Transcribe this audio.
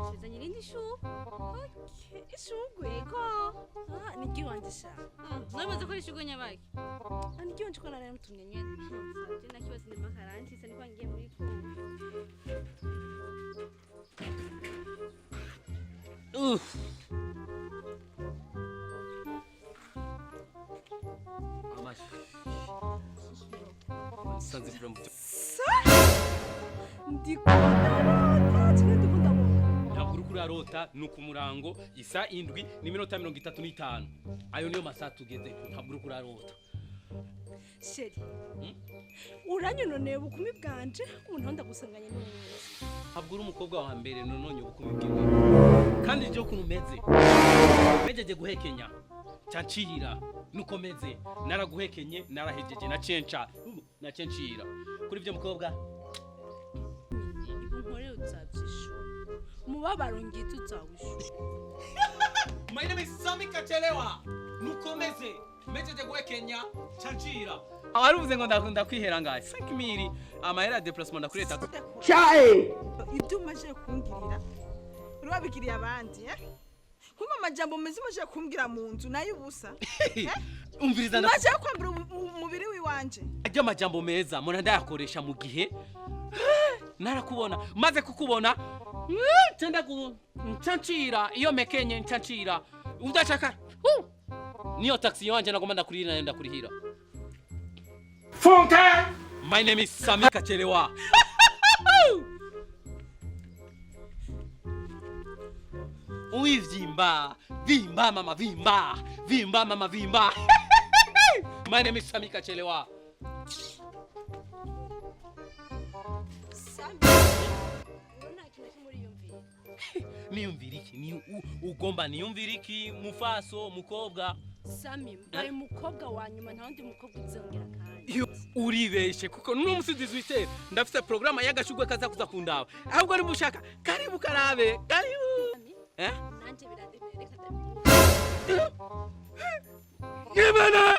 Tuzanye irindi shu. Okay, ishugwe ko. Nigi wanje sha. Nabaza ko ishugwe nyabaki. Nigi wanje ko nari mutumye nyene. Sanje nakibaza ndi makaranti se niko ngiye muri ko. Sanze from Yakuri arota nuko umurango isa 7 n'iminota 35. Ayo niyo masaha tugeze ko ntabwo kuri arota. Sheri. Uranyononeye bukumi bwanje umuntu ndagusanganye n'umuntu. Ntabwo uri umukobwa wa mbere nononye bukumi bwiwe. Kandi je ukuntu meze. Mejeje guhekenya. Cancira nuko meze naraguhekenye narahejeje na cenca na cencira kuri byo mukobwa ibunkore utsabyisho umubabaro ngitse utsawisho. My name is Sami Kachelewa nuko meze mejeje guhekenya cancira abaruvuze ngo ndakunda kwihera ngaye 5000 amahera déplacement ndakureta Chae ibyo umaje kungirira urabikiriye abandi Kuma majambo mezi maje kumbwira mu nzu nayo ubusa. Umviriza maje kwambira umubiri wiwanje. Ajya majambo meza mona ndayakoresha mu gihe narakubona maze kukubona tenda ncancira iyo mekenye ncancira udashaka niyo taxi yanje nagomba ndakurira nenda kurihira. Funka My name is Sami Kachelewa. Vimba, vimba mama vimba, vimba mama vimba. My name is Sami Kachelewa. Sami. Una kinaki muri yumvira. Niyumviriki ni ugomba niyumviriki mufaso mukobwa. Sami, mbaye mukobwa wanyuma nta wundi mukobwa uzongera kandi. Uribeshe kuko n'umusidizi wite ndafite programa y'agashugwe kaza kuza kundawa. Ahubwo ari bushaka karibu karabe, karibu. Nanje birademereka Yebana.